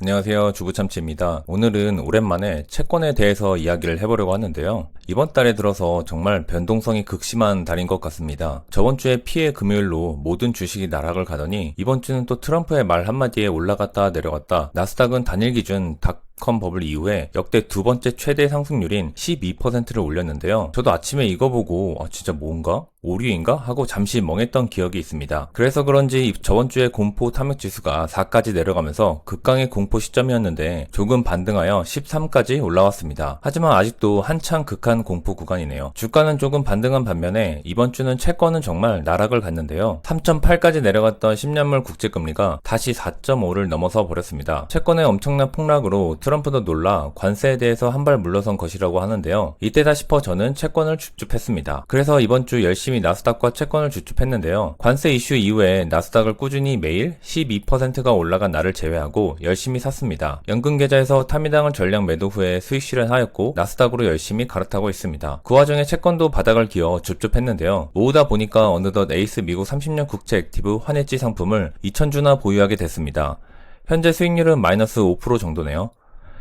안녕하세요. 주부참치입니다. 오늘은 오랜만에 채권에 대해서 이야기를 해보려고 하는데요. 이번 달에 들어서 정말 변동성이 극심한 달인 것 같습니다. 저번 주에 피해 금요일로 모든 주식이 나락을 가더니 이번 주는 또 트럼프의 말 한마디에 올라갔다 내려갔다. 나스닥은 단일 기준 닷컴 버블 이후에 역대 두 번째 최대 상승률인 12%를 올렸는데요. 저도 아침에 이거 보고 진짜 뭔가? 오류인가? 하고 잠시 멍했던 기억이 있습니다. 그래서 그런지 저번 주에 공포 탐욕 지수가 4까지 내려가면서 극강의 공포 시점이었는데 조금 반등하여 13까지 올라왔습니다. 하지만 아직도 한창 극한 공포 구간이네요. 주가는 조금 반등한 반면에 이번 주는 채권은 정말 나락을 갔는데요. 3.8까지 내려갔던 10년물 국제금리가 다시 4.5를 넘어서 버렸습니다. 채권의 엄청난 폭락으로 트럼프도 놀라 관세에 대해서 한 발 물러선 것이라고 하는데요. 이때다 싶어 저는 채권을 주춤했습니다. 그래서 이번 주 열심히 나스닥과 채권을 주춤했는데요. 관세 이슈 이후에 나스닥을 꾸준히 매일 12%가 올라간 날을 제외하고 열심히 샀습니다. 연금 계좌에서 타미당을 전량 매도 후에 수익 실현하였고 나스닥으로 열심히 갈아타고 있습니다. 그 와중에 채권도 바닥을 기어 줍줍했는데요. 모으다 보니까 어느덧 에이스 미국 30년 국채 액티브 환해지 상품을 2,000주나 보유하게 됐습니다. 현재 수익률은 마이너스 5% 정도네요.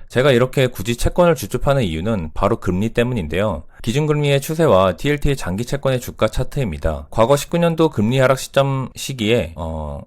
제가 이렇게 굳이 채권을 주춤하는 이유는 바로 금리 때문인데요. 기준금리의 추세와 TLT의 장기 채권의 주가 차트입니다. 과거 19년도 금리 하락 시기에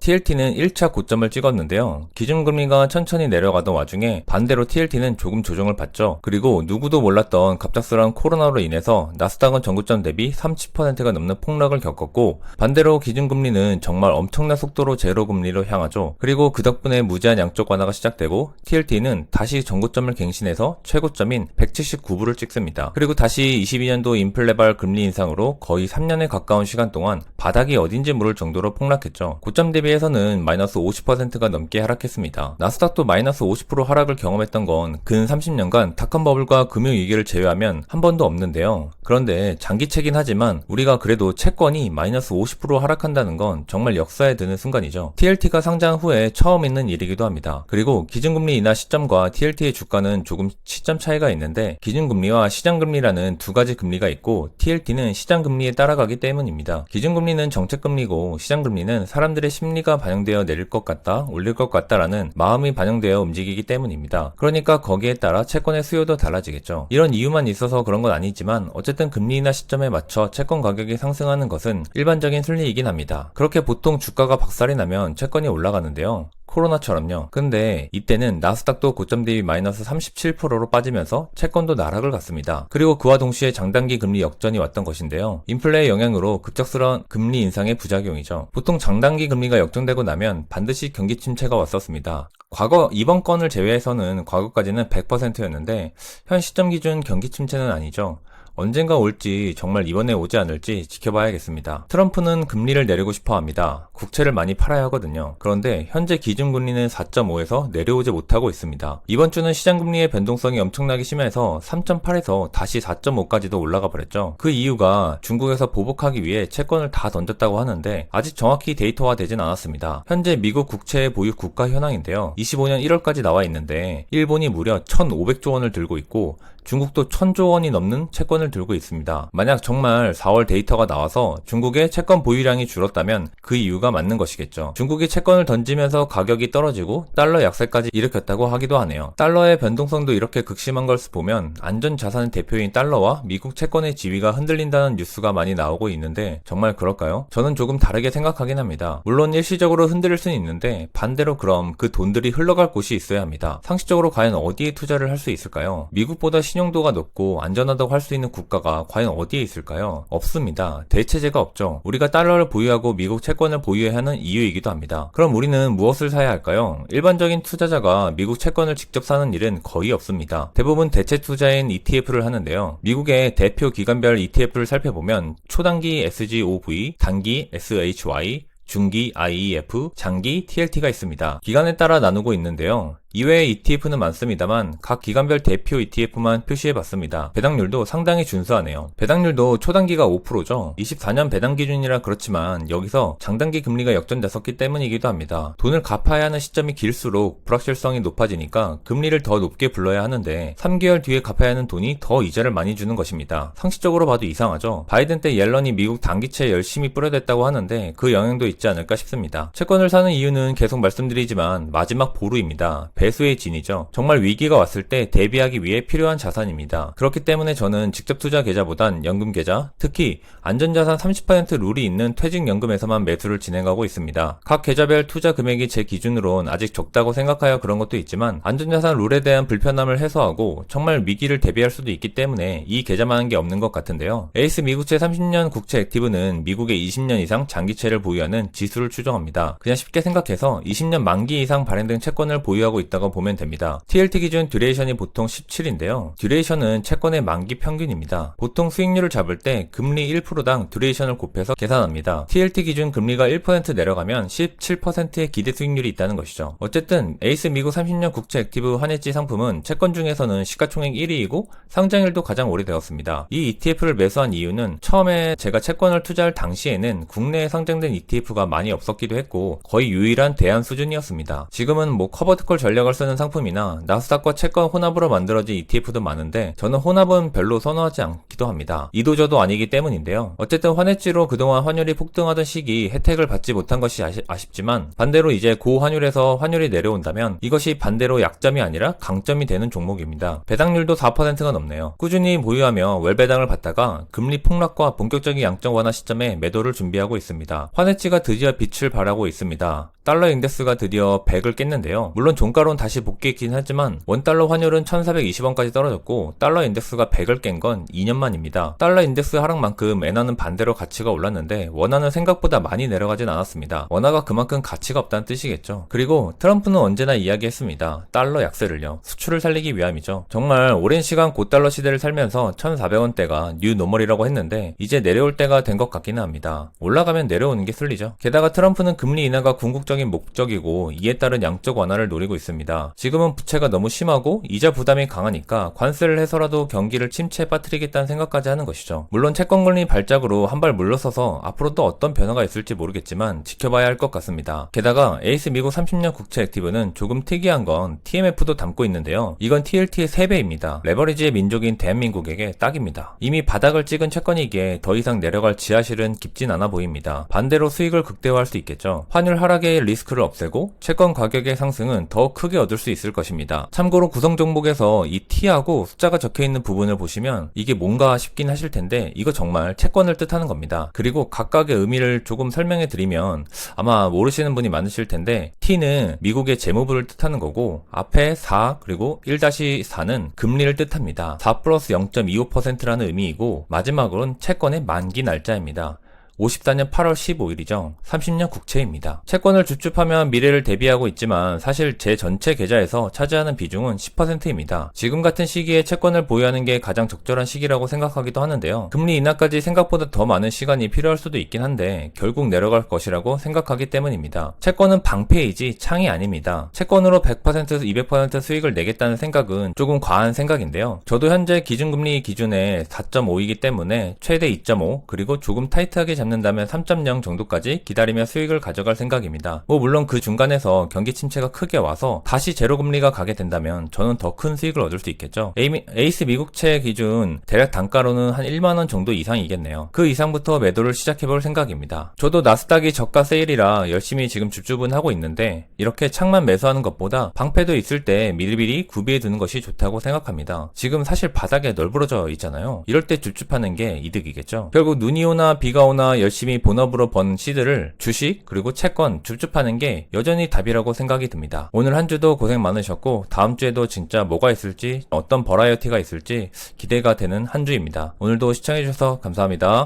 TLT는 1차 고점을 찍었는데요. 기준금리가 천천히 내려가던 와중에 반대로 TLT는 조금 조정을 받죠. 그리고 누구도 몰랐던 갑작스러운 코로나로 인해서 나스닥은 전고점 대비 30%가 넘는 폭락을 겪었고 반대로 기준금리는 정말 엄청난 속도로 제로금리로 향하죠. 그리고 그 덕분에 무제한 양적 완화가 시작되고 TLT는 다시 전고점을 갱신해서 최고점인 179불을 찍습니다. 그리고 다시 22년도 인플레발 금리 인상으로 거의 3년에 가까운 시간 동안 바닥이 어딘지 모를 정도로 폭락했죠. 고점 대비해서는 마이너스 50%가 넘게 하락했습니다. 나스닥도 마이너스 50% 하락을 경험했던 건 근 30년간 닷컴 버블과 금융위기를 제외하면 한 번도 없는데요. 그런데 장기채긴 하지만 우리가 그래도 채권이 마이너스 50% 하락한다는 건 정말 역사에 드는 순간이죠. TLT가 상장 후에 처음 있는 일이기도 합니다. 그리고 기준금리 인하 시점과 TLT의 주가는 조금 시점 차이가 있는데 기준금리와 시장금리라는 두 가지 금리가 있고 TLT는 시장금리에 따라가기 때문입니다. 기준금리는 정책금리고 시장금리는 사람들의 심리가 반영되어 내릴 것 같다, 올릴 것 같다라는 마음이 반영되어 움직이기 때문입니다. 그러니까 거기에 따라 채권의 수요도 달라지겠죠. 이런 이유만 있어서 그런 건 아니지만 어쨌든 금리 인하 시점에 맞춰 채권 가격이 상승하는 것은 일반적인 순리이긴 합니다. 그렇게 보통 주가가 박살이 나면 채권이 올라가는데요. 코로나처럼요. 근데 이때는 나스닥도 고점 대비 마이너스 37%로 빠지면서 채권도 나락을 갔습니다. 그리고 그와 동시에 장단기 금리 역전이 왔던 것인데요. 인플레의 영향으로 급작스러운 금리 인상의 부작용이죠. 보통 장단기 금리가 역전되고 나면 반드시 경기 침체가 왔었습니다. 과거 이번 건을 제외해서는 과거까지는 100%였는데 현 시점 기준 경기 침체는 아니죠. 언젠가 올지 정말 이번에 오지 않을지 지켜봐야겠습니다. 트럼프는 금리를 내리고 싶어 합니다. 국채를 많이 팔아야 하거든요. 그런데 현재 기준금리는 4.5에서 내려오지 못하고 있습니다. 이번 주는 시장금리의 변동성이 엄청나게 심해서 3.8에서 다시 4.5까지도 올라가 버렸죠. 그 이유가 중국에서 보복하기 위해 채권을 다 던졌다고 하는데 아직 정확히 데이터화 되진 않았습니다. 현재 미국 국채의 보유 국가 현황인데요. 25년 1월까지 나와 있는데 일본이 무려 1,500조 원을 들고 있고 중국도 1,000조 원이 넘는 채권을 들고 있습니다. 만약 정말 4월 데이터가 나와서 중국의 채권 보유량이 줄었다면 그 이유가 맞는 것이겠죠. 중국이 채권을 던지면서 가격이 떨어지고 달러 약세까지 일으켰다고 하기도 하네요. 달러의 변동성도 이렇게 극심한 걸 보면 안전자산의 대표인 달러와 미국 채권의 지위가 흔들린다는 뉴스가 많이 나오고 있는데 정말 그럴까요? 저는 조금 다르게 생각하긴 합니다. 물론 일시적으로 흔들릴 수는 있는데 반대로 그럼 그 돈들이 흘러갈 곳이 있어야 합니다. 상식적으로 과연 어디에 투자를 할 수 있을까요? 미국보다 신용도가 높고 안전하다고 할 수 있는 국가가 과연 어디에 있을까요? 없습니다. 대체제가 없죠. 우리가 달러를 보유하고 미국 채권을 보유해야 하는 이유이기도 합니다. 그럼 우리는 무엇을 사야 할까요? 일반적인 투자자가 미국 채권을 직접 사는 일은 거의 없습니다. 대부분 대체 투자인 ETF를 하는데요. 미국의 대표 기관별 ETF를 살펴보면 초단기 SGOV, 단기 SHY, 중기 IEF, 장기 TLT가 있습니다. 기간에 따라 나누고 있는데요. 이외에 ETF는 많습니다만 각 기관별 대표 ETF만 표시해봤습니다. 배당률도 상당히 준수하네요. 배당률도 초단기가 5%죠. 24년 배당 기준이라 그렇지만 여기서 장단기 금리가 역전됐었기 때문이기도 합니다. 돈을 갚아야 하는 시점이 길수록 불확실성이 높아지니까 금리를 더 높게 불러야 하는데 3개월 뒤에 갚아야 하는 돈이 더 이자를 많이 주는 것입니다. 상식적으로 봐도 이상하죠. 바이든 때 옐런이 미국 단기채에 열심히 뿌려댔다고 하는데 그 영향도 있지 않을까 싶습니다. 채권을 사는 이유는 계속 말씀드리지만 마지막 보루입니다. 배수의 진이죠. 정말 위기가 왔을 때 대비하기 위해 필요한 자산입니다. 그렇기 때문에 저는 직접 투자 계좌보단 연금 계좌, 특히 안전자산 30% 룰이 있는 퇴직연금에서만 매수를 진행하고 있습니다. 각 계좌별 투자 금액이 제 기준으론 아직 적다고 생각하여 그런 것도 있지만 안전자산 룰에 대한 불편함을 해소하고 정말 위기를 대비할 수도 있기 때문에 이 계좌만한 게 없는 것 같은데요. 에이스 미국채 30년 국채 액티브는 미국의 20년 이상 장기채를 보유하는 지수를 추정합니다. 그냥 쉽게 생각해서 20년 만기 이상 발행된 채권을 보유하고 있다고 보면 됩니다. TLT 기준 듀레이션이 보통 17인데요. 듀레이션은 채권의 만기 평균입니다. 보통 수익률을 잡을 때 금리 1%당 듀레이션을 곱해서 계산합니다. TLT 기준 금리가 1% 내려가면 17%의 기대 수익률이 있다는 것이죠. 어쨌든 에이스 미국 30년 국채 액티브 환해지 상품은 채권 중에서는 시가총액 1위이고 상장일도 가장 오래되었습니다. 이 ETF를 매수한 이유는 처음에 제가 채권을 투자할 당시에는 국내에 상장된 ETF가 많이 없었기도 했고 거의 유일한 대안 수준이었습니다. 지금은 커버드콜 전략을 쓰는 상품이나 나스닥과 채권 혼합으로 만들어진 ETF도 많은데 저는 혼합은 별로 선호하지 않기도 합니다. 이도저도 아니기 때문인데요. 어쨌든 환해지로 그동안 환율이 폭등하던 시기 혜택을 받지 못한 것이 아쉽지만 반대로 이제 고환율에서 환율이 내려온다면 이것이 반대로 약점이 아니라 강점이 되는 종목입니다. 배당률도 4%가 넘네요. 꾸준히 보유하며 월배당을 받다가 금리 폭락과 본격적인 양적 완화 시점에 매도를 준비하고 있습니다. 환해지가 드디어 빛을 발하고 있습니다. 달러 인덱스가 드디어 100을 깼는데요. 물론 종가로는 다시 복귀했긴 하지만 원달러 환율은 1420원까지 떨어졌고 달러 인덱스가 100을 깬 건 2년 만입니다. 달러 인덱스 하락만큼 엔화는 반대로 가치가 올랐는데 원화는 생각보다 많이 내려가진 않았습니다. 원화가 그만큼 가치가 없다는 뜻이겠죠. 그리고 트럼프는 언제나 이야기했습니다. 달러 약세를요. 수출을 살리기 위함이죠. 정말 오랜 시간 고달러 시대를 살면서 1400원대가 뉴 노멀이라고 했는데 이제 내려올 때가 된 것 같기는 합니다. 올라가면 내려오는 게 순리죠. 게다가 트럼프는 금리 인하가 궁극적인 목적이고 이에 따른 양적 완화를 노리고 있습니다. 지금은 부채가 너무 심하고 이자 부담이 강하니까 관세를 해서라도 경기를 침체에 빠뜨리겠다는 생각까지 하는 것이죠. 물론 채권금리 발작으로 한 발 물러서서 앞으로 또 어떤 변화가 있을지 모르겠지만 지켜봐야 할 것 같습니다. 게다가 에이스 미국 30년 국채 액티브는 조금 특이한 건 TMF도 담고 있는데요. 이건 TLT의 3배입니다. 레버리지의 민족인 대한민국에게 딱입니다. 이미 바닥을 찍은 채권이기에 더 이상 내려갈 지하실은 깊진 않아 보입니다. 반대로 수익을 극대화할 수 있겠죠. 환율 하락의 리스크를 없애고 채권 가격의 상승은 더 크게 얻을 수 있을 것입니다. 참고로 구성 종목에서 이 T하고 숫자가 적혀있는 부분을 보시면 이게 뭔가 싶긴 하실 텐데 이거 정말 채권을 뜻하는 겁니다. 그리고 각각의 의미를 조금 설명해 드리면 아마 모르시는 분이 많으실 텐데 T는 미국의 재무부를 뜻하는 거고 앞에 4 그리고 1-4는 금리를 뜻합니다. 4 플러스 0.25%라는 의미이고 마지막으로는 채권의 만기 날짜입니다. 54년 8월 15일이죠. 30년 국채입니다. 채권을 주축하면 미래를 대비하고 있지만 사실 제 전체 계좌에서 차지하는 비중은 10%입니다. 지금 같은 시기에 채권을 보유하는 게 가장 적절한 시기라고 생각하기도 하는데요. 금리 인하까지 생각보다 더 많은 시간이 필요할 수도 있긴 한데 결국 내려갈 것이라고 생각하기 때문입니다. 채권은 방패이지 창이 아닙니다. 채권으로 100%, 200% 수익을 내겠다는 생각은 조금 과한 생각인데요. 저도 현재 기준금리 기준에 4.5이기 때문에 최대 2.5 그리고 조금 타이트하게 잡는다면 3.0 정도까지 기다리며 수익을 가져갈 생각입니다. 물론 그 중간에서 경기 침체가 크게 와서 다시 제로금리가 가게 된다면 저는 더 큰 수익을 얻을 수 있겠죠. 에이스 미국채 기준 대략 단가로는 한 1만원 정도 이상이겠네요. 그 이상부터 매도를 시작해볼 생각입니다. 저도 나스닥이 저가 세일이라 열심히 지금 줍줍은 하고 있는데 이렇게 창만 매수하는 것보다 방패도 있을 때 미리미리 구비해 두는 것이 좋다고 생각합니다. 지금 사실 바닥에 널브러져 있잖아요. 이럴 때 줍줍하는 게 이득이겠죠. 결국 눈이 오나 비가 오나 열심히 본업으로 번 시드를 주식 그리고 채권 줍줍하는 게 여전히 답이라고 생각이 듭니다. 오늘 한 주도 고생 많으셨고 다음 주에도 진짜 뭐가 있을지 어떤 버라이어티가 있을지 기대가 되는 한 주입니다. 오늘도 시청해주셔서 감사합니다.